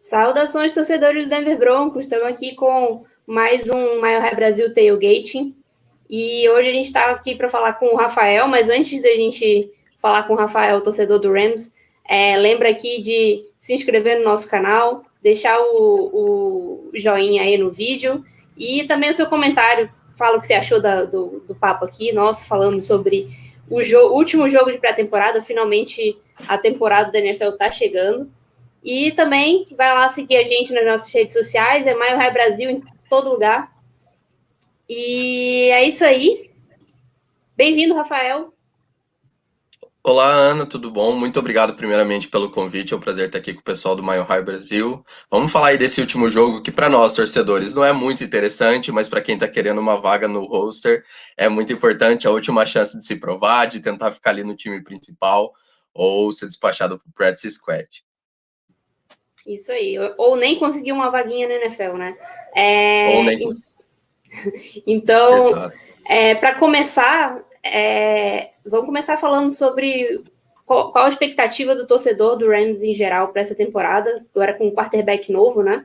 Saudações, torcedores do Denver Broncos. Estamos aqui com mais um Mile High Brasil Tailgating. E hoje a gente está aqui para falar com o Rafael, mas antes da gente falar com o Rafael, torcedor do Rams, lembra aqui de se inscrever no nosso canal, deixar o joinha aí no vídeo e também o seu comentário. Fala o que você achou do papo aqui, nós falando sobre o último jogo de pré-temporada. Finalmente a temporada da NFL está chegando. E também vai lá seguir a gente nas nossas redes sociais, é Mile High Brasil em todo lugar. E é isso aí. Bem-vindo, Rafael. Olá, Ana, tudo bom? Muito obrigado primeiramente pelo convite, é um prazer estar aqui com o pessoal do Mile High Brasil. Vamos falar aí desse último jogo que para nós, torcedores, não é muito interessante, mas para quem está querendo uma vaga no roster, é muito importante, a última chance de se provar, de tentar ficar ali no time principal ou ser despachado para o Practice Squad. Isso aí. Ou nem conseguir uma vaguinha na NFL, né? Ou nem Então, para começar, vamos começar falando sobre qual a expectativa do torcedor do Rams em geral para essa temporada, agora com um quarterback novo, né?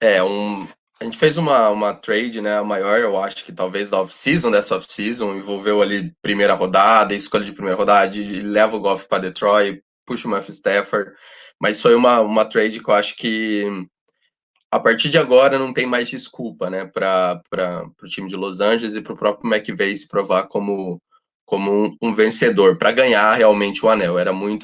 A gente fez uma trade, né, a maior, eu acho que talvez da off-season, dessa off-season, envolveu ali primeira rodada, escolha de primeira rodada, e leva o Goff para Detroit, puxa o Matthew Stafford, mas foi uma trade que eu acho que a partir de agora não tem mais desculpa, né, para o time de Los Angeles e para o próprio McVay se provar como um vencedor, para ganhar realmente o anel.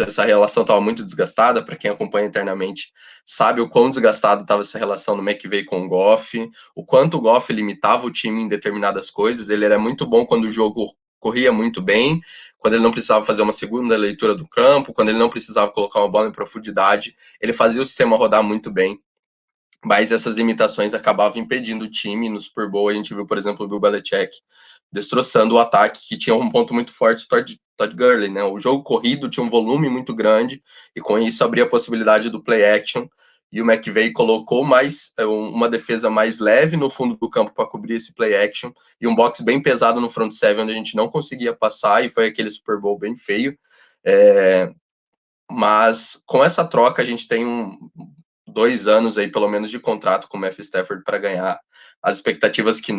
Essa relação estava muito desgastada, para quem acompanha internamente sabe o quão desgastado estava essa relação do McVay com o Goff, o quanto o Goff limitava o time em determinadas coisas. Ele era muito bom quando o jogo corria muito bem, quando ele não precisava fazer uma segunda leitura do campo, quando ele não precisava colocar uma bola em profundidade, ele fazia o sistema rodar muito bem. Mas essas limitações acabavam impedindo o time. No Super Bowl, a gente viu, por exemplo, o Bill Belichick destroçando o ataque, que tinha um ponto muito forte, Todd Gurley, né? O jogo corrido tinha um volume muito grande, e com isso abria a possibilidade do play action, e o McVay colocou uma defesa mais leve no fundo do campo para cobrir esse play action, e um box bem pesado no front seven, onde a gente não conseguia passar, e foi aquele Super Bowl bem feio. Mas com essa troca a gente tem 2 anos aí, pelo menos, de contrato com o Matthew Stafford para ganhar. As expectativas que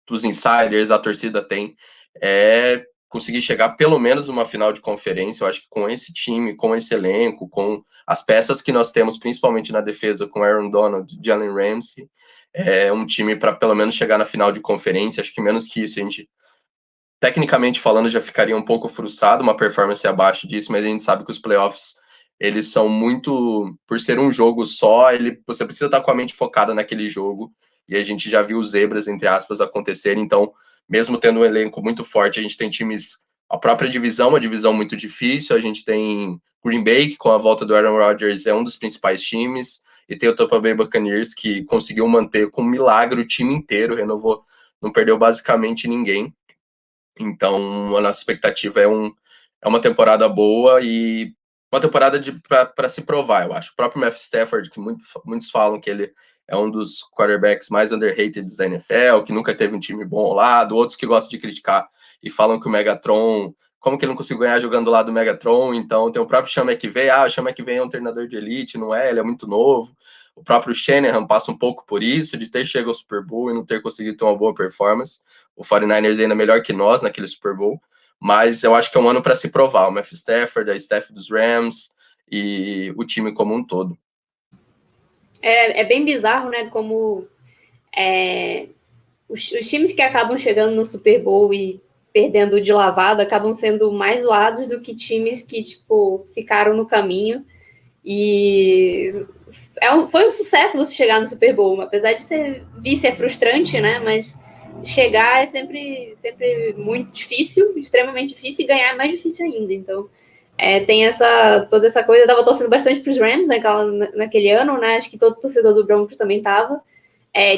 dos insiders, a torcida tem, é conseguir chegar pelo menos numa final de conferência. Eu acho que com esse time, com esse elenco, com as peças que nós temos, principalmente na defesa, com Aaron Donald, Jalen Ramsey, é um time para pelo menos chegar na final de conferência. Acho que menos que isso a gente, tecnicamente falando, já ficaria um pouco frustrado, uma performance abaixo disso, mas a gente sabe que os playoffs, eles são muito, por ser um jogo só, você precisa estar com a mente focada naquele jogo, e a gente já viu zebras, entre aspas, acontecerem. Então, mesmo tendo um elenco muito forte, a gente tem times, a própria divisão, uma divisão muito difícil, a gente tem Green Bay, que com a volta do Aaron Rodgers é um dos principais times, e tem o Tampa Bay Buccaneers, que conseguiu manter com um milagre o time inteiro, renovou, não perdeu basicamente ninguém. Então, a nossa expectativa é uma temporada boa e uma temporada para se provar, eu acho. O próprio Matthew Stafford, que muitos falam que ele é um dos quarterbacks mais underrated da NFL, que nunca teve um time bom ao lado, outros que gostam de criticar e falam que o Megatron, como que ele não conseguiu ganhar jogando lá do Megatron? Então, tem o próprio Sean McVay, o Sean McVay é um treinador de elite, não é? Ele é muito novo. O próprio Shanahan passa um pouco por isso, de ter chegado ao Super Bowl e não ter conseguido ter uma boa performance. O 49ers ainda melhor que nós naquele Super Bowl, mas eu acho que é um ano para se provar. O Matthew Stafford, a staff dos Rams e o time como um todo. É bem bizarro, né? Como os times que acabam chegando no Super Bowl e perdendo de lavada acabam sendo mais zoados do que times que, tipo, ficaram no caminho. E foi um sucesso você chegar no Super Bowl, apesar de ser vice, é frustrante, né? Mas chegar é sempre muito difícil, extremamente difícil, e ganhar é mais difícil ainda. Então, tem toda essa coisa. Eu tava torcendo bastante para os Rams naquele ano, né? Acho que todo torcedor do Broncos também tava.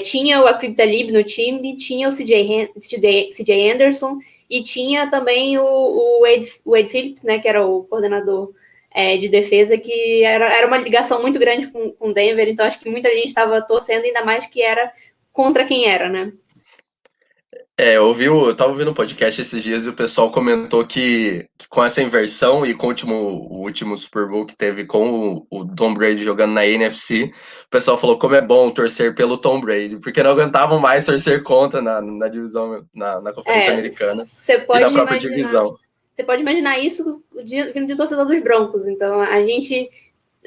Tinha o Aqib Talib no time, tinha o CJ Anderson e tinha também o Wade Phillips, né, que era o coordenador de defesa, que era uma ligação muito grande com Denver, então acho que muita gente estava torcendo, ainda mais que era contra quem era, né? Eu tava ouvindo um podcast esses dias e o pessoal comentou que com essa inversão e com o último Super Bowl que teve com o Tom Brady jogando na NFC, o pessoal falou como é bom torcer pelo Tom Brady, porque não aguentavam mais torcer contra na divisão, na Conferência Americana Você e na pode própria imaginar. divisão. Você pode imaginar isso vindo de torcedor dos Broncos. Então, a gente,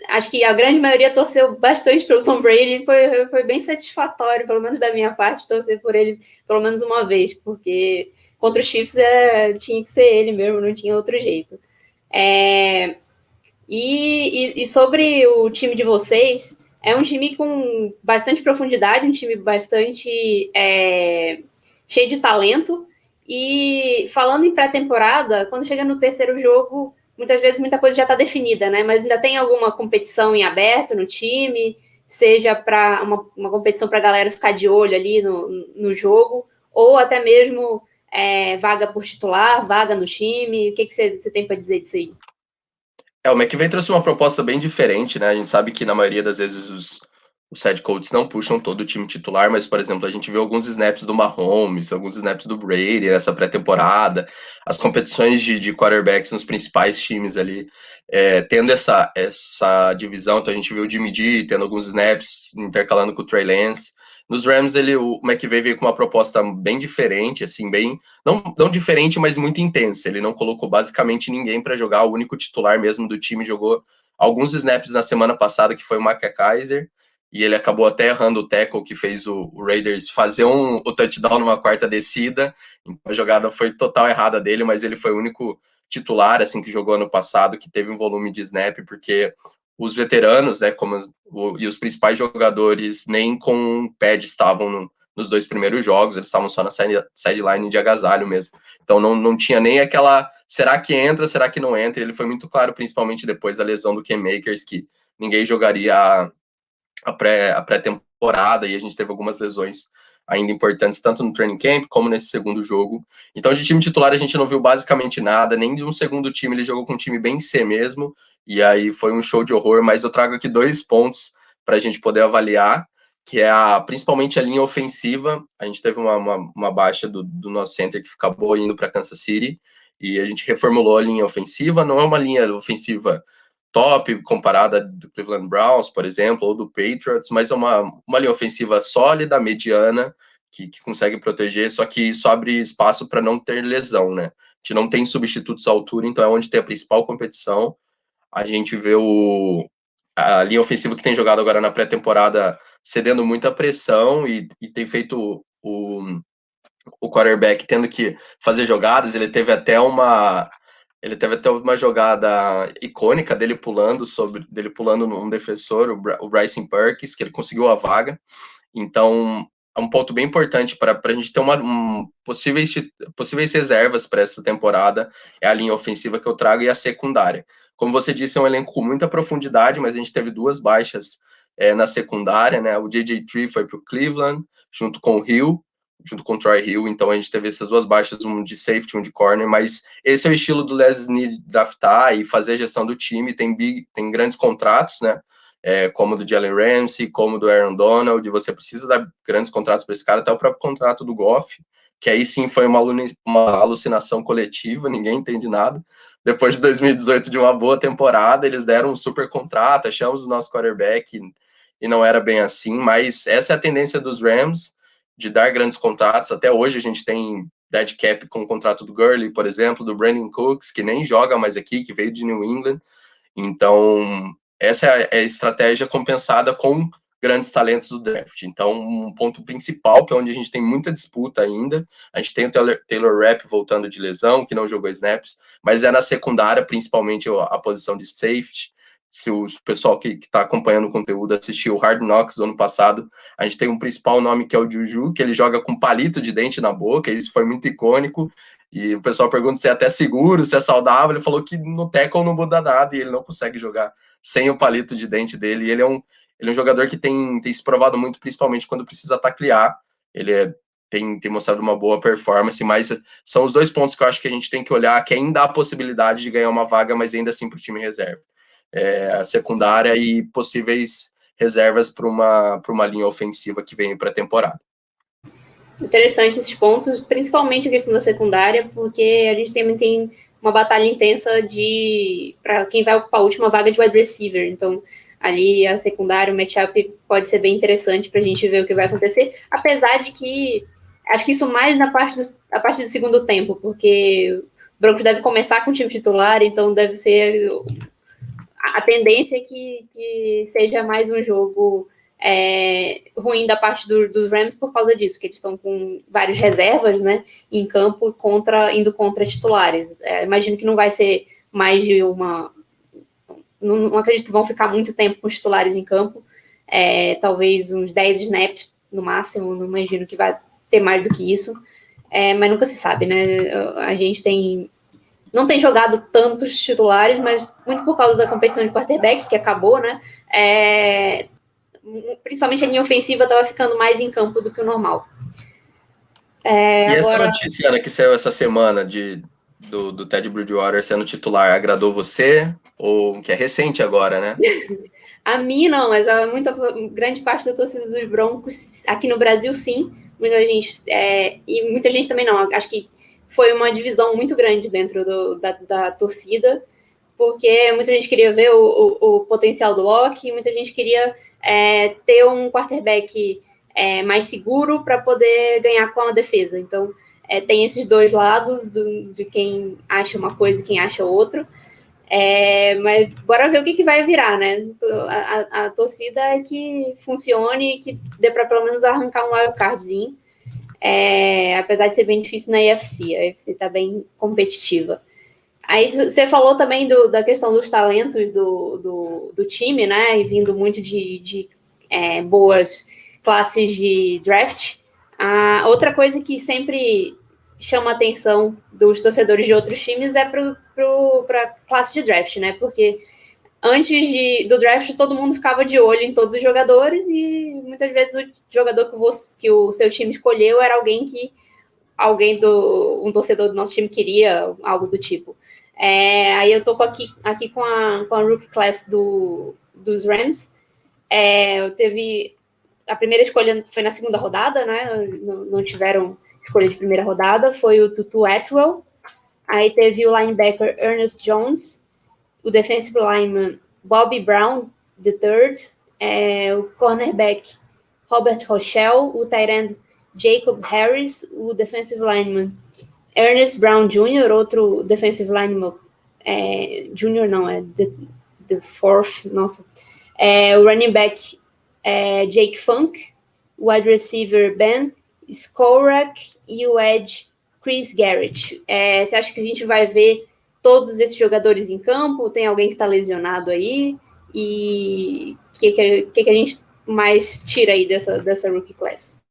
acho que a grande maioria torceu bastante pelo Tom Brady. Foi bem satisfatório, pelo menos da minha parte, torcer por ele pelo menos uma vez, porque contra os Chiefs tinha que ser ele mesmo, não tinha outro jeito. E sobre o time de vocês, é um time com bastante profundidade, um time bastante cheio de talento. E falando em pré-temporada, quando chega no terceiro jogo, muitas vezes muita coisa já está definida, né? Mas ainda tem alguma competição em aberto no time, seja para uma competição para a galera ficar de olho ali no jogo, ou até mesmo vaga por titular, vaga no time. O que você tem para dizer disso aí? O McVay trouxe uma proposta bem diferente, né? A gente sabe que na maioria das vezes os head coaches não puxam todo o time titular, mas, por exemplo, a gente viu alguns snaps do Mahomes, alguns snaps do Brady nessa pré-temporada, as competições de quarterbacks nos principais times ali, tendo essa divisão. Então a gente viu o Jimmy G tendo alguns snaps, intercalando com o Trey Lance. Nos Rams, o McVay veio com uma proposta bem diferente, assim, bem não diferente, mas muito intensa. Ele não colocou basicamente ninguém para jogar, o único titular mesmo do time jogou alguns snaps na semana passada, que foi o Micah Kaiser, e ele acabou até errando o tackle que fez o Raiders fazer o touchdown numa quarta descida. Então a jogada foi total errada dele, mas ele foi o único titular assim que jogou ano passado que teve um volume de snap, porque os veteranos, né, e os principais jogadores nem com pad estavam nos dois primeiros jogos, eles estavam só na sideline de agasalho mesmo. Então não tinha nem aquela, será que entra, será que não entra? Ele foi muito claro, principalmente depois da lesão do Cam Makers, que ninguém jogaria a pré-temporada, e a gente teve algumas lesões ainda importantes, tanto no training camp como nesse segundo jogo. Então, de time titular, a gente não viu basicamente nada, nem de um segundo time, ele jogou com um time bem C mesmo, e aí foi um show de horror, mas eu trago aqui 2 pontos para a gente poder avaliar, que é principalmente a linha ofensiva. A gente teve uma baixa do nosso center que acabou indo para Kansas City, e a gente reformulou a linha ofensiva. Não é uma linha ofensiva top comparada do Cleveland Browns, por exemplo, ou do Patriots, mas é uma linha ofensiva sólida, mediana, que consegue proteger, só que isso abre espaço para não ter lesão, né? A gente não tem substitutos à altura, então é onde tem a principal competição. A gente vê a linha ofensiva que tem jogado agora na pré-temporada cedendo muita pressão e tem feito o quarterback tendo que fazer jogadas. Ele teve até uma jogada icônica dele pulando num defensor, o Bryson Perkins, que ele conseguiu a vaga. Então, é um ponto bem importante para a gente ter possíveis reservas para essa temporada. É a linha ofensiva que eu trago e a secundária. Como você disse, é um elenco com muita profundidade, mas a gente teve 2 baixas na secundária, né? O J.J. Tree foi para o Cleveland, junto com o Hill, junto com o Troy Hill. Então a gente teve essas 2 baixas, um de safety, um de corner, mas esse é o estilo do Les Snead draftar e fazer a gestão do time. Tem grandes contratos, né? Como do Jalen Ramsey, como do Aaron Donald. Você precisa dar grandes contratos para esse cara, até o próprio contrato do Goff, que aí sim foi uma alucinação coletiva, ninguém entende nada. Depois de 2018, de uma boa temporada, eles deram um super contrato, achamos o nosso quarterback e não era bem assim, mas essa é a tendência dos Rams, de dar grandes contratos. Até hoje a gente tem dead cap com o contrato do Gurley, por exemplo, do Brandon Cooks, que nem joga mais aqui, que veio de New England. Então, essa é a estratégia compensada com grandes talentos do draft. Então, um ponto principal, que é onde a gente tem muita disputa ainda, a gente tem o Taylor Rapp voltando de lesão, que não jogou snaps, mas é na secundária, principalmente a posição de safety. Se o pessoal que está acompanhando o conteúdo assistiu o Hard Knocks do ano passado, a gente tem um principal nome que é o Juju, que ele joga com palito de dente na boca, isso foi muito icônico, e o pessoal pergunta se é até seguro, se é saudável. Ele falou que no tackle não muda nada e ele não consegue jogar sem o palito de dente dele. E ele é um jogador que tem se provado muito, principalmente quando precisa taclear. Tem mostrado uma boa performance, mas são os 2 pontos que eu acho que a gente tem que olhar, que ainda há a possibilidade de ganhar uma vaga, mas ainda assim para o time reserva. A secundária e possíveis reservas para uma linha ofensiva que vem para a temporada. Interessante esses pontos, principalmente a questão da secundária, porque a gente também tem uma batalha intensa para quem vai ocupar a última vaga de wide receiver. Então, ali a secundária, o matchup pode ser bem interessante para a gente ver o que vai acontecer, apesar de que acho que isso mais a parte do segundo tempo, porque o Broncos deve começar com o time titular, então deve ser a tendência é que seja mais um jogo ruim da parte dos Rams por causa disso, que eles estão com várias reservas, né, em campo indo contra titulares. Imagino que não vai ser mais de uma... Não acredito que vão ficar muito tempo com os titulares em campo, talvez uns 10 snaps no máximo, não imagino que vai ter mais do que isso, mas nunca se sabe, né? A gente não tem jogado tantos titulares, mas muito por causa da competição de quarterback, que acabou, né? Principalmente a linha ofensiva estava ficando mais em campo do que o normal. E essa notícia, Ana, que saiu essa semana do Ted Bridgewater sendo titular, agradou você? Ou que é recente agora, né? A mim não, mas grande parte da torcida dos Broncos aqui no Brasil, sim. Muita gente, e muita gente também não. Acho que foi uma divisão muito grande dentro da torcida, porque muita gente queria ver o potencial do Locke, muita gente queria ter um quarterback mais seguro para poder ganhar com a defesa. Então, tem esses dois lados de quem acha uma coisa e quem acha outra. Mas bora ver o que vai virar, né? A torcida é que funcione e que dê para pelo menos arrancar um wildcardzinho. Apesar de ser bem difícil na AFC. A AFC está bem competitiva. Aí você falou também da questão dos talentos do time, né? E vindo muito de boas classes de draft. Outra coisa que sempre chama a atenção dos torcedores de outros times é para a classe de draft, né? Porque antes do draft todo mundo ficava de olho em todos os jogadores e muitas vezes o jogador que o seu time escolheu era alguém um torcedor do nosso time queria, algo do tipo. Aí eu tô aqui com a rookie class dos Rams. Teve a primeira escolha foi na segunda rodada, né? Não tiveram escolha de primeira rodada. Foi o Tutu Atwell. Aí teve o linebacker Ernest Jones, o defensive lineman Bobby Brown III, o cornerback Robert Rochelle, o tight end Jacob Harris, o defensive lineman Ernest Brown Jr., outro defensive lineman, junior não, the fourth, nossa, o running back Jake Funk, o wide receiver Ben Skorak e o edge Chris Garrett. Você acha que a gente vai ver todos esses jogadores em campo? Tem alguém que está lesionado aí? E o que a gente mais tira aí dessa rookie class?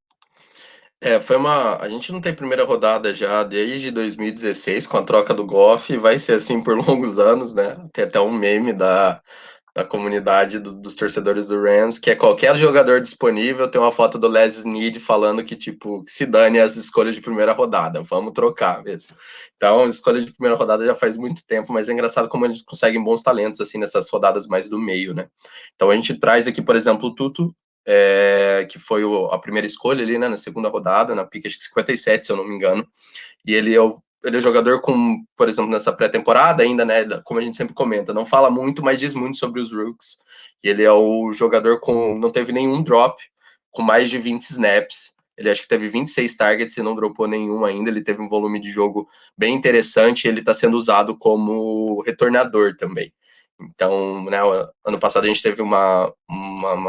A gente não tem primeira rodada já desde 2016, com a troca do Goff, e vai ser assim por longos anos, né? Tem até um meme da comunidade dos torcedores do Rams, que é qualquer jogador disponível, tem uma foto do Les Snead falando que, tipo, que se dane as escolhas de primeira rodada, vamos trocar mesmo. Então, escolha de primeira rodada já faz muito tempo, mas é engraçado como a gente consegue bons talentos, assim, nessas rodadas mais do meio, né? Então, a gente traz aqui, por exemplo, o Tutu, que foi a primeira escolha ali, né, na segunda rodada, na pick, acho que 57, se eu não me engano, e ele é o jogador com, por exemplo, nessa pré-temporada ainda, né, como a gente sempre comenta, não fala muito, mas diz muito sobre os rookies, e ele é o jogador não teve nenhum drop, com mais de 20 snaps, ele acho que teve 26 targets e não dropou nenhum ainda, ele teve um volume de jogo bem interessante, e ele está sendo usado como retornador também. Então, né, ano passado a gente teve uma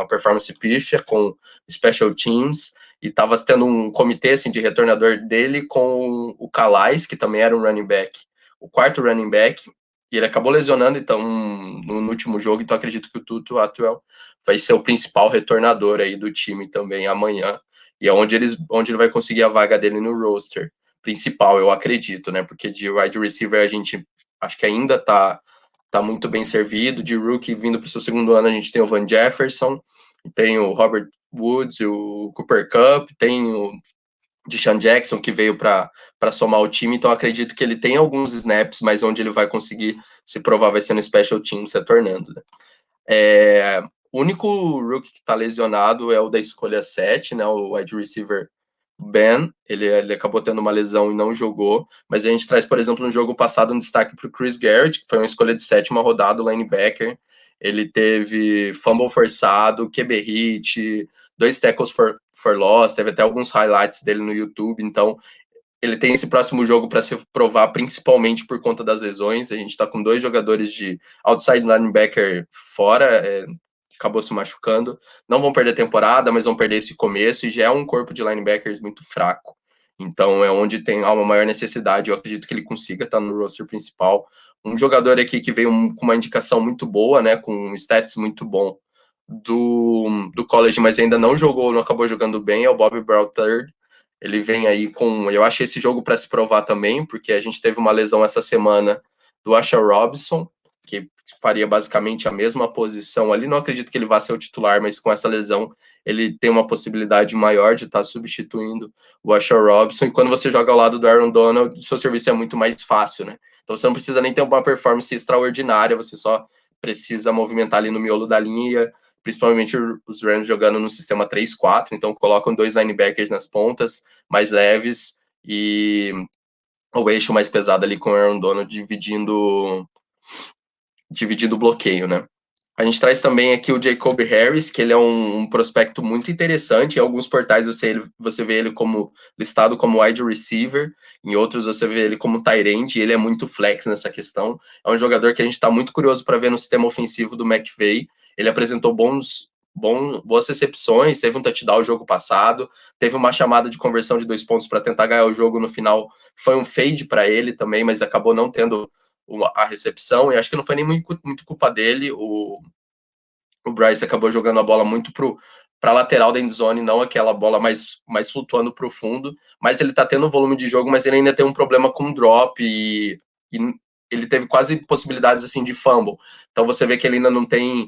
performance pífia com special teams, e estava tendo um comitê assim, de retornador dele com o Calais, que também era um running back, o quarto running back, e ele acabou lesionando, então, no último jogo, então acredito que o Tutu Atwell vai ser o principal retornador aí do time também amanhã, e é onde ele vai conseguir a vaga dele no roster principal, eu acredito, né, porque de wide receiver a gente acho que ainda tá muito bem servido, de rookie vindo para o seu segundo ano a gente tem o Van Jefferson, tem o Robert Woods, o Cooper Kupp, tem o Deshaun Jackson, que veio para somar o time, então acredito que ele tem alguns snaps, mas onde ele vai conseguir se provar vai ser no Special Teams retornando. Né? O único rookie que está lesionado é o da escolha 7, né, o wide receiver Ben, ele acabou tendo uma lesão e não jogou, mas a gente traz, por exemplo, no jogo passado um destaque para o Chris Garrett, que foi uma escolha de 7ª rodada, o linebacker. Ele teve fumble forçado, QB hit, 2 tackles for loss, teve até alguns highlights dele no YouTube, então ele tem esse próximo jogo para se provar, principalmente por conta das lesões. A gente está com 2 jogadores de outside linebacker fora, acabou se machucando. Não vão perder a temporada, mas vão perder esse começo, e já é um corpo de linebackers muito fraco. Então é onde tem uma maior necessidade. Eu acredito que ele consiga estar no roster principal. Um jogador aqui que veio com uma indicação muito boa, né, com um stats muito bom do college, mas ainda não jogou, não acabou jogando bem, é o Bobby Brown III. Ele vem aí com, eu acho, esse jogo para se provar também, porque a gente teve uma lesão essa semana do Asha Robinson, que faria basicamente a mesma posição ali. Não acredito que ele vá ser o titular, mas com essa lesão ele tem uma possibilidade maior de estar substituindo o Asha Robinson. E quando você joga ao lado do Aaron Donald, o seu serviço é muito mais fácil, né? Então você não precisa nem ter uma performance extraordinária, você só precisa movimentar ali no miolo da linha, principalmente os Rams jogando no sistema 3-4, então colocam 2 linebackers nas pontas, mais leves, e o eixo mais pesado ali com o Aaron Donald dividindo o bloqueio, né? A gente traz também aqui o Jacoby Harris, que ele é um prospecto muito interessante. Em alguns portais você vê ele como listado como wide receiver, em outros você vê ele como tight end, e ele é muito flex nessa questão. É um jogador que a gente está muito curioso para ver no sistema ofensivo do McVay. Ele apresentou boas recepções, teve um touchdown no jogo passado, teve uma chamada de conversão de 2 pontos para tentar ganhar o jogo no final. Foi um fade para ele também, mas acabou não tendo a recepção, e acho que não foi nem muito culpa dele. O Bryce acabou jogando a bola muito para a lateral da endzone, não aquela bola mais flutuando para o fundo, mas ele está tendo volume de jogo, mas ele ainda tem um problema com drop, e ele teve quase possibilidades assim de fumble, então você vê que ele ainda não tem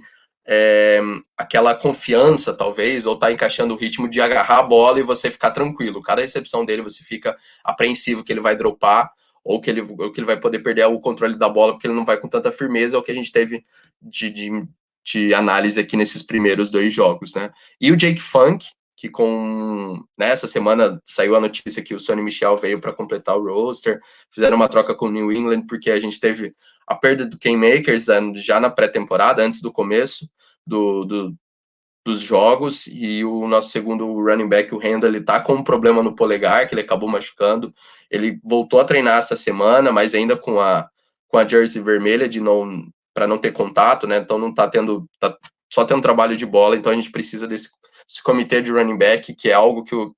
aquela confiança, talvez, ou tá encaixando o ritmo de agarrar a bola e você ficar tranquilo. Cada recepção dele você fica apreensivo que ele vai dropar, ou que ele vai poder perder o controle da bola, porque ele não vai com tanta firmeza, é o que a gente teve de análise aqui nesses primeiros 2 jogos, né? E o Jake Funk, que essa semana saiu a notícia que o Sonny Michel veio para completar o roster, fizeram uma troca com o New England, porque a gente teve a perda do Cam Akers já na pré-temporada, antes do começo dos jogos, e o nosso segundo running back, o Randall, ele tá com um problema no polegar, que ele acabou machucando. Ele voltou a treinar essa semana, mas ainda com a jersey vermelha, para não ter contato, né? Então não tá só tendo trabalho de bola, então a gente precisa desse comitê de running back, que é algo que o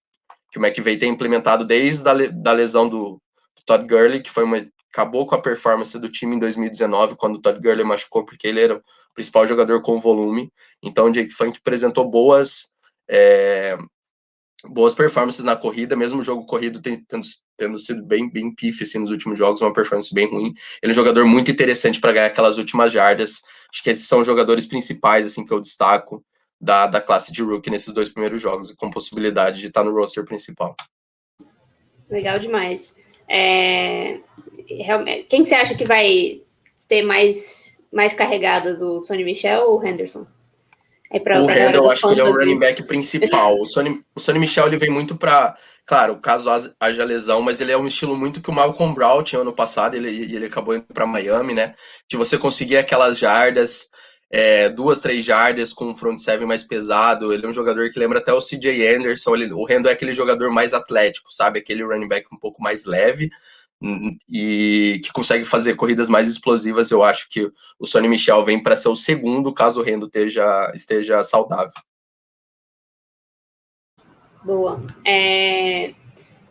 McVay tem implementado desde a lesão do Todd Gurley, que acabou com a performance do time em 2019, quando o Todd Gurley machucou, porque ele era o principal jogador com volume. Então o Jake Funk apresentou boas performances na corrida, mesmo o jogo corrido tendo sido bem pífio assim, nos últimos jogos, uma performance bem ruim. Ele é um jogador muito interessante para ganhar aquelas últimas jardas. Acho que esses são os jogadores principais assim, que eu destaco da classe de rookie nesses 2 primeiros jogos, com possibilidade de estar no roster principal. Legal demais. Quem você acha que vai ter mais carregadas, o Sonny Michel ou o Henderson? O Randall, eu acho que ele é o running back principal. O Sonny Michel, ele vem muito para, claro, caso haja lesão, mas ele é um estilo muito que o Malcolm Brown tinha ano passado, ele acabou indo para Miami, né? De você conseguir aquelas jardas, 2, 3 jardas com um front seven mais pesado. Ele é um jogador que lembra até o CJ Anderson. O Randall é aquele jogador mais atlético, sabe? Aquele running back um pouco mais leve, e que consegue fazer corridas mais explosivas. Eu acho que o Sonny Michel vem para ser o segundo, caso o Rendo esteja saudável. Boa.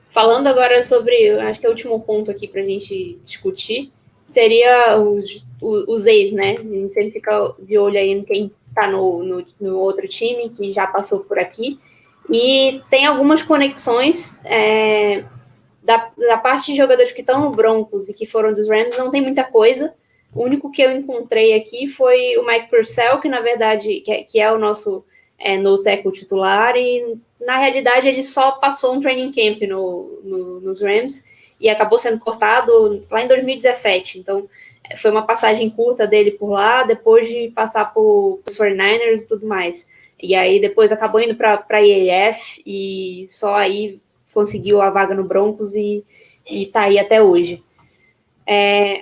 Falando agora sobre, acho que é o último ponto aqui para a gente discutir, seria os ex, né? A gente sempre fica de olho aí em quem está no outro time, que já passou por aqui, e tem algumas conexões da parte de jogadores que estão no Broncos e que foram dos Rams, não tem muita coisa. O único que eu encontrei aqui foi o Mike Purcell, que na verdade que é o nosso nose tackle titular, e na realidade ele só passou um training camp nos Rams e acabou sendo cortado lá em 2017. Então foi uma passagem curta dele por lá, depois de passar por os 49ers e tudo mais. E aí depois acabou indo para a IAF e só aí conseguiu a vaga no Broncos e tá aí até hoje.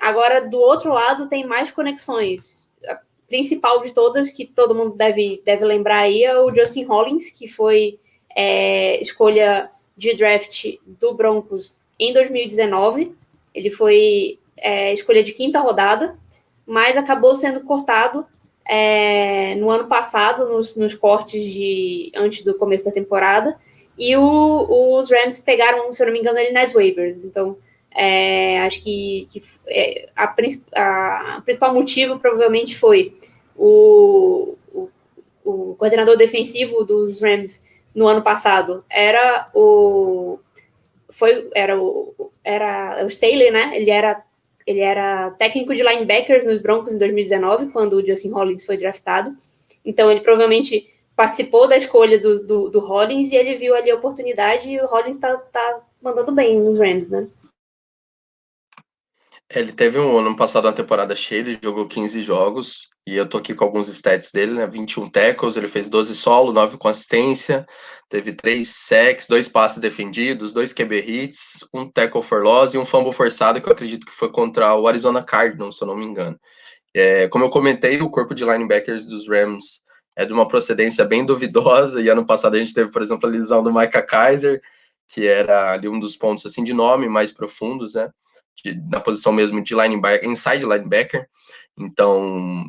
Agora, do outro lado, tem mais conexões. A principal de todas, que todo mundo deve lembrar aí, é o Justin Hollins, que foi escolha de draft do Broncos em 2019. Ele foi escolha de 5ª rodada, mas acabou sendo cortado no ano passado, nos cortes antes do começo da temporada, e os Rams pegaram, se eu não me engano, ele nas waivers. Então, acho que a principal motivo provavelmente foi o coordenador defensivo dos Rams no ano passado era o Staley, né? Ele era técnico de linebackers nos Broncos em 2019, quando o Justin Hollins foi draftado. Então, ele provavelmente participou da escolha do Hollins e ele viu ali a oportunidade, e o Hollins tá mandando bem nos Rams, né? Ele teve ano passado uma temporada cheia, ele jogou 15 jogos, e eu tô aqui com alguns stats dele, né? 21 tackles, ele fez 12 solo, 9 com assistência, teve 3 sacks, 2 passes defendidos, 2 QB hits, 1 tackle for loss e 1 fumble forçado, que eu acredito que foi contra o Arizona Cardinals, se eu não me engano. Como eu comentei, o corpo de linebackers dos Rams é de uma procedência bem duvidosa, e ano passado a gente teve, por exemplo, a lesão do Micah Kiser, que era ali um dos pontos assim de nome mais profundos, né? Na posição mesmo de linebacker, inside linebacker. Então,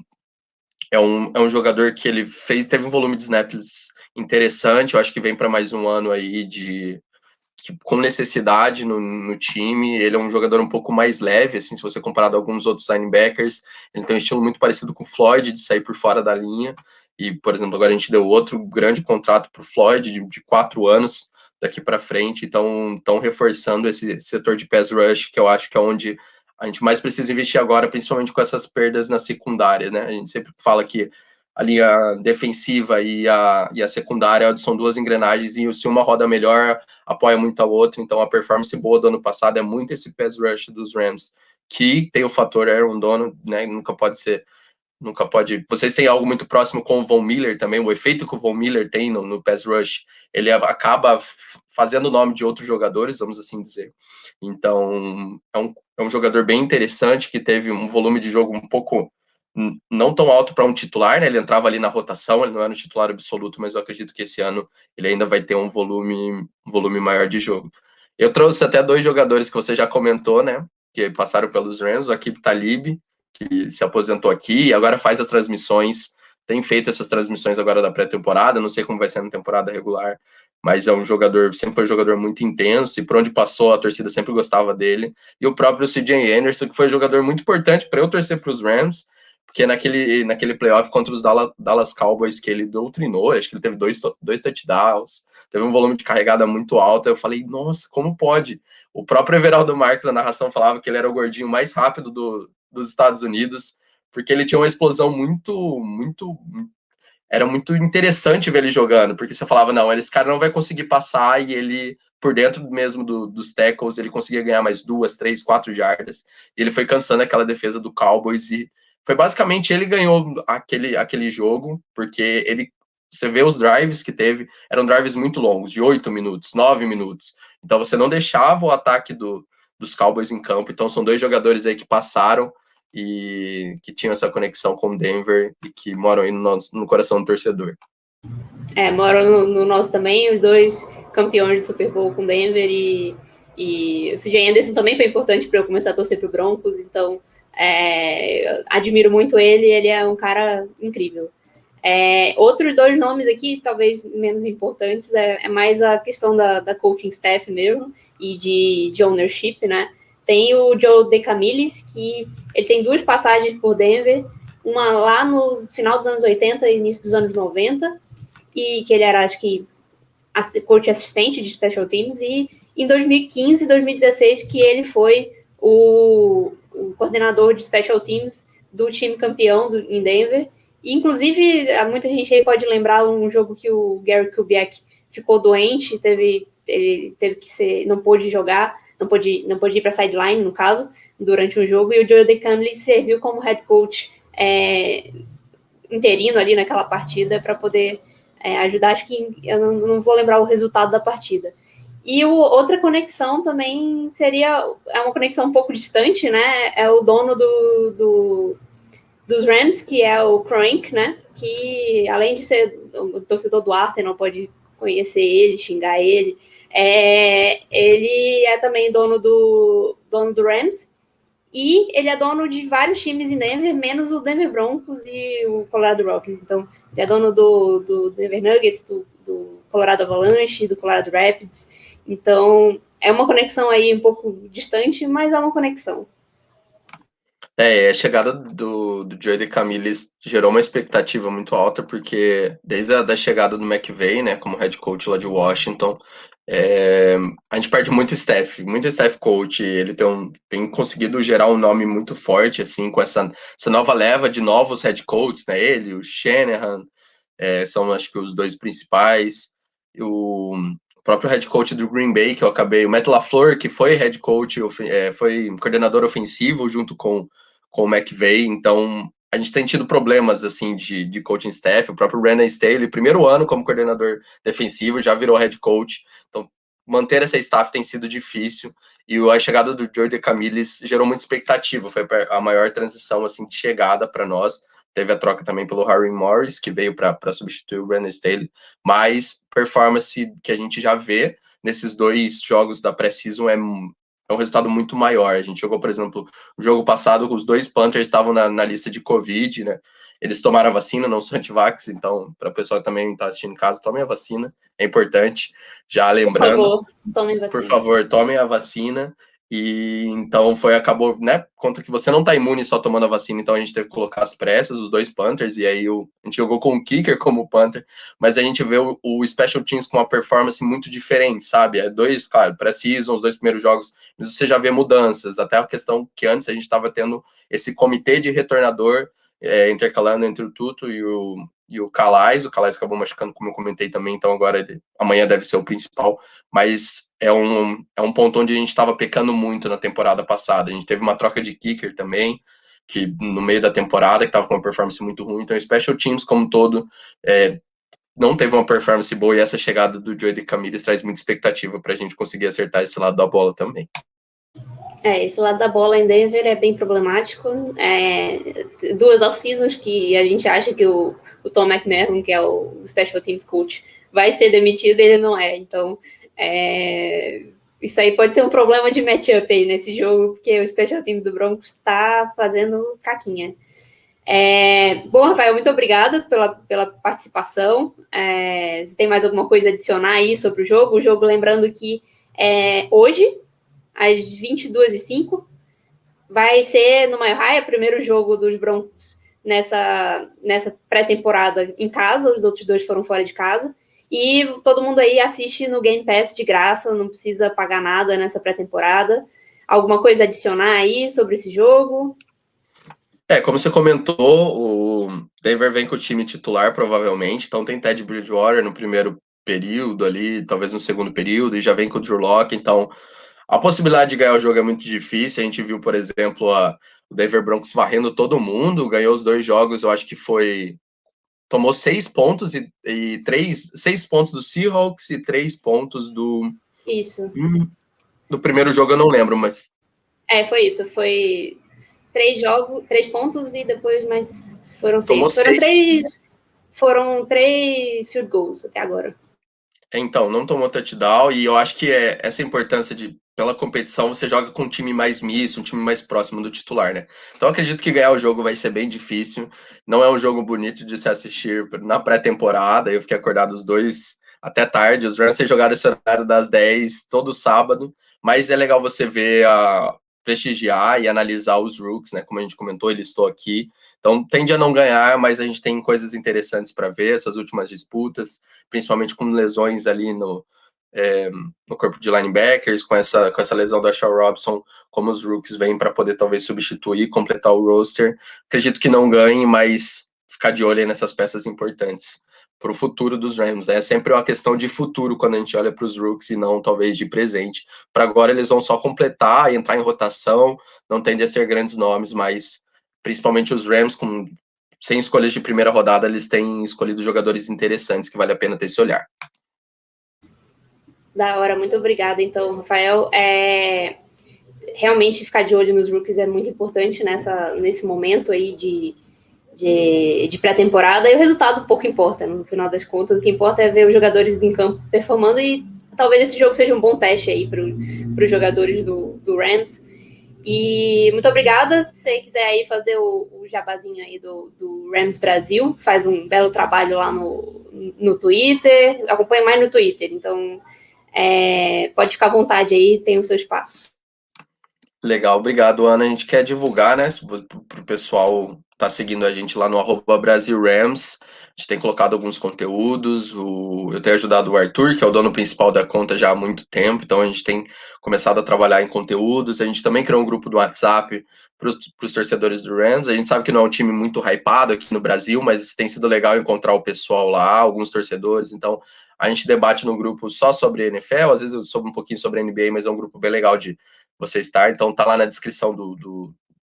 é um jogador que ele teve um volume de snaps interessante. Eu acho que vem para mais um ano aí com necessidade no time. Ele é um jogador um pouco mais leve, assim, se você comparar a alguns outros linebackers. Ele tem um estilo muito parecido com o Floyd, de sair por fora da linha. E, por exemplo, agora a gente deu outro grande contrato para o Floyd, de 4 anos daqui para frente. Então, estão reforçando esse setor de pass rush, que eu acho que é onde a gente mais precisa investir agora, principalmente com essas perdas na secundária, né? A gente sempre fala que a linha defensiva e a secundária são duas engrenagens, e se uma roda melhor, apoia muito a outra. Então, a performance boa do ano passado é muito esse pass rush dos Rams, que tem o fator Aaron Donald, né? Nunca pode. Vocês têm algo muito próximo com o Von Miller também, o efeito que o Von Miller tem no pass rush, ele acaba fazendo o nome de outros jogadores, vamos assim dizer. Então, é um jogador bem interessante, que teve um volume de jogo um pouco não tão alto para um titular, né? Ele entrava ali na rotação, ele não era um titular absoluto, mas eu acredito que esse ano ele ainda vai ter um volume maior de jogo. Eu trouxe até 2 jogadores que você já comentou, né? Que passaram pelos Rams, o Aqib Talib, que se aposentou aqui e agora faz as transmissões, tem feito essas transmissões agora da pré-temporada, não sei como vai ser na temporada regular, mas sempre foi um jogador muito intenso, e por onde passou a torcida sempre gostava dele. E o próprio CJ Anderson, que foi um jogador muito importante para eu torcer para os Rams, porque naquele playoff contra os Dallas Cowboys, que ele doutrinou, acho que ele teve dois touchdowns, teve um volume de carregada muito alto. Eu falei, nossa, como pode? O próprio Everaldo Marques, na narração, falava que ele era o gordinho mais rápido dos Estados Unidos, porque ele tinha uma explosão era muito interessante ver ele jogando, porque você falava, não, esse cara não vai conseguir passar, e ele, por dentro mesmo dos tackles, ele conseguia ganhar mais 2, 3, 4 jardas, e ele foi cansando aquela defesa do Cowboys, e foi basicamente ele ganhou aquele jogo, porque você vê os drives que teve, eram drives muito longos, de 8 minutos, 9 minutos, então você não deixava o ataque dos Cowboys em campo. Então são 2 jogadores aí que passaram e que tinham essa conexão com Denver e que moram aí no coração do torcedor. Moram no nosso também, os 2 campeões de Super Bowl com Denver, e o CJ Anderson também foi importante para eu começar a torcer para o Broncos, então admiro muito ele é um cara incrível. Outros 2 nomes aqui, talvez menos importantes, é mais a questão da coaching staff mesmo, e de ownership, né? Tem o Joe DeCamillis, que ele tem 2 passagens por Denver, uma lá no final dos anos 80 e início dos anos 90, e que ele era, acho que, coach assistente de special teams, e em 2015 e 2016 que ele foi o coordenador de special teams do time campeão em Denver. E, inclusive, muita gente aí pode lembrar um jogo que o Gary Kubiak ficou doente, ele teve que não pôde jogar, não pôde ir para a sideline, no caso, durante um jogo, e o Joe DeCamillis serviu como head coach interino ali naquela partida para poder ajudar. Acho que eu não vou lembrar o resultado da partida. E outra conexão também é uma conexão um pouco distante, né? É o dono dos Rams, que é o Kroenke, né? Que além de ser o torcedor do Arsenal, pode conhecer ele, xingar ele. Ele é também dono do Rams. E ele é dono de vários times em Denver, menos o Denver Broncos e o Colorado Rockies. Então, ele é dono do Denver Nuggets, do Colorado Avalanche, do Colorado Rapids. Então, é uma conexão aí um pouco distante, mas é uma conexão. A chegada do Joey Camilles gerou uma expectativa muito alta, porque desde a da chegada do McVay, né, como head coach lá de Washington, a gente perde muito staff coach, ele tem conseguido gerar um nome muito forte, assim, com essa nova leva de novos head coaches, né, ele, o Shanahan, são acho que os dois principais, o próprio head coach do Green Bay, que eu acabei, o Matt LaFleur, que foi head coach, foi coordenador ofensivo junto com o McVay, então a gente tem tido problemas assim de coaching staff, o próprio Brandon Staley, primeiro ano como coordenador defensivo, já virou head coach, então manter essa staff tem sido difícil, e a chegada do Jordi Camilles gerou muita expectativa, foi a maior transição assim de chegada para nós. Teve a troca também pelo Harry Morris, que veio para substituir o Brandon Staley, mas performance que a gente já vê nesses dois jogos da pré-season é um resultado muito maior. A gente jogou, por exemplo, o jogo passado, os dois Panthers estavam na lista de Covid, né? Eles tomaram a vacina, não são antivax, então, para o pessoal que também está assistindo em casa, tomem a vacina, é importante. Já lembrando, por favor, tomem a vacina. E então acabou, né? Conta que você não tá imune só tomando a vacina, então a gente teve que colocar as pressas, os dois Panthers, e aí a gente jogou com o Kicker como Panther, mas a gente vê o Special Teams com uma performance muito diferente, sabe? Claro, pré-season, os dois primeiros jogos, mas você já vê mudanças, até a questão que antes a gente estava tendo esse comitê de retornador intercalando entre o Tuto e o Calais acabou machucando, como eu comentei também, então agora amanhã deve ser o principal, mas é um ponto onde a gente estava pecando muito na temporada passada. A gente teve uma troca de kicker também, que no meio da temporada, que estava com uma performance muito ruim. Então, o Special Teams como um todo não teve uma performance boa, e essa chegada do Joey Camilles traz muita expectativa para a gente conseguir acertar esse lado da bola também. Esse lado da bola em Denver é bem problemático. Duas off-seasons que a gente acha que o Tom McMahon, que é o Special Teams Coach, vai ser demitido, ele não é. Então, isso aí pode ser um problema de matchup aí nesse jogo, porque o Special Teams do Broncos está fazendo caquinha. Bom, Rafael, muito obrigada pela participação. Você tem mais alguma coisa a adicionar aí sobre o jogo? O jogo, lembrando que hoje, às 22h05, vai ser no Mile High, o primeiro jogo dos Broncos nessa pré-temporada em casa, os outros dois foram fora de casa, e todo mundo aí assiste no Game Pass de graça, não precisa pagar nada nessa pré-temporada. Alguma coisa a adicionar aí sobre esse jogo? Como você comentou, o Denver vem com o time titular, provavelmente, então tem Ted Bridgewater no primeiro período ali, talvez no segundo período, e já vem com o Drew Lock, então a possibilidade de ganhar o jogo é muito difícil. A gente viu, por exemplo, o Denver Broncos varrendo todo mundo, ganhou os dois jogos, eu acho que tomou 6 pontos e 6 pontos do Seahawks e 3 pontos do... Isso. Do primeiro jogo eu não lembro, mas... Foi isso, foi 3 pontos e depois mais foram 6. Foram 3 field goals até agora. Então, não tomou touchdown, e eu acho que essa importância pela competição, você joga com um time mais misto, um time mais próximo do titular, né? Então, acredito que ganhar o jogo vai ser bem difícil. Não é um jogo bonito de se assistir na pré-temporada. Eu fiquei acordado os dois até tarde. Os Rams jogaram esse horário das 10 todo sábado, mas é legal você ver, prestigiar e analisar os rooks, né? Como a gente comentou, ele estou aqui. Então, tende a não ganhar, mas a gente tem coisas interessantes para ver, essas últimas disputas, principalmente com lesões ali no corpo de linebackers, com essa lesão da Shaw Robson, como os rookies vêm para poder talvez substituir, completar o roster. Acredito que não ganhe, mas ficar de olho aí nessas peças importantes para o futuro dos Rams. É sempre uma questão de futuro quando a gente olha para os rookies e não talvez de presente. Para agora eles vão só completar e entrar em rotação, não tende a ser grandes nomes, mas principalmente os Rams, sem escolhas de primeira rodada, eles têm escolhido jogadores interessantes que vale a pena ter esse olhar. Da hora, muito obrigada, então, Rafael. Realmente ficar de olho nos rookies é muito importante nesse momento aí de pré-temporada, e o resultado pouco importa, no final das contas. O que importa é ver os jogadores em campo performando, e talvez esse jogo seja um bom teste aí para os jogadores do Rams. E muito obrigada. Se você quiser aí fazer o jabazinho aí do Rams Brasil, faz um belo trabalho lá no Twitter, acompanha mais no Twitter, então pode ficar à vontade aí, tem o seu espaço. Legal, obrigado, Ana. A gente quer divulgar, né, para o pessoal tá seguindo a gente lá no @BrasilRams. A gente tem colocado alguns conteúdos. Eu tenho ajudado o Arthur, que é o dono principal da conta já há muito tempo, então a gente tem começado a trabalhar em conteúdos. A gente também criou um grupo do WhatsApp para os torcedores do Rams. A gente sabe que não é um time muito hypado aqui no Brasil, mas tem sido legal encontrar o pessoal lá, alguns torcedores. Então a gente debate no grupo só sobre NFL, às vezes sobre um pouquinho sobre NBA, mas é um grupo bem legal de você estar. Então tá lá na descrição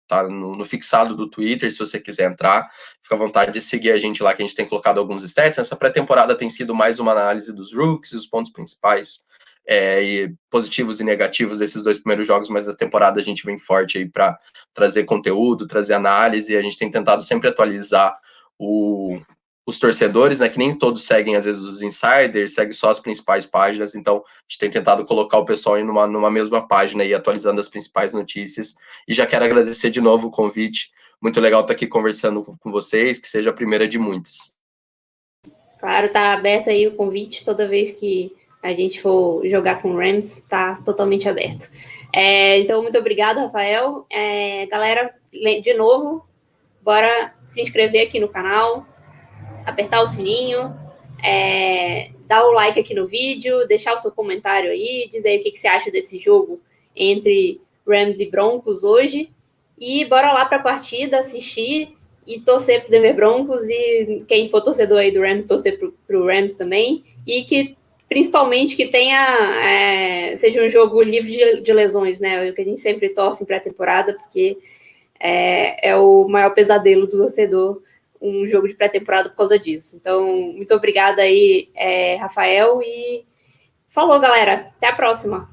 tá no fixado do Twitter, se você quiser entrar, fica à vontade de seguir a gente lá, que a gente tem colocado alguns stats. Essa pré-temporada tem sido mais uma análise dos rookies, os pontos principais, e positivos e negativos desses 2 primeiros jogos, mas da temporada a gente vem forte aí para trazer conteúdo, trazer análise, e a gente tem tentado sempre atualizar os torcedores, né, que nem todos seguem, às vezes, os insiders, segue só as principais páginas, então a gente tem tentado colocar o pessoal em numa mesma página e atualizando as principais notícias. E já quero agradecer de novo o convite. Muito legal estar aqui conversando com vocês, que seja a primeira de muitas. Claro, tá aberto aí o convite toda vez que a gente for jogar com o Rams, tá totalmente aberto. Então, muito obrigado, Rafael. Galera, de novo, bora se inscrever aqui no canal, apertar o sininho, dar o like aqui no vídeo, deixar o seu comentário aí, dizer aí o que você acha desse jogo entre Rams e Broncos hoje. E bora lá para a partida, assistir e torcer pro Denver Broncos, e quem for torcedor aí do Rams, torcer pro Rams também, e que principalmente que seja um jogo livre de lesões, né? O que a gente sempre torce em pré-temporada, porque é o maior pesadelo do torcedor, um jogo de pré-temporada por causa disso. Então, muito obrigada aí, Rafael, e falou, galera. Até a próxima.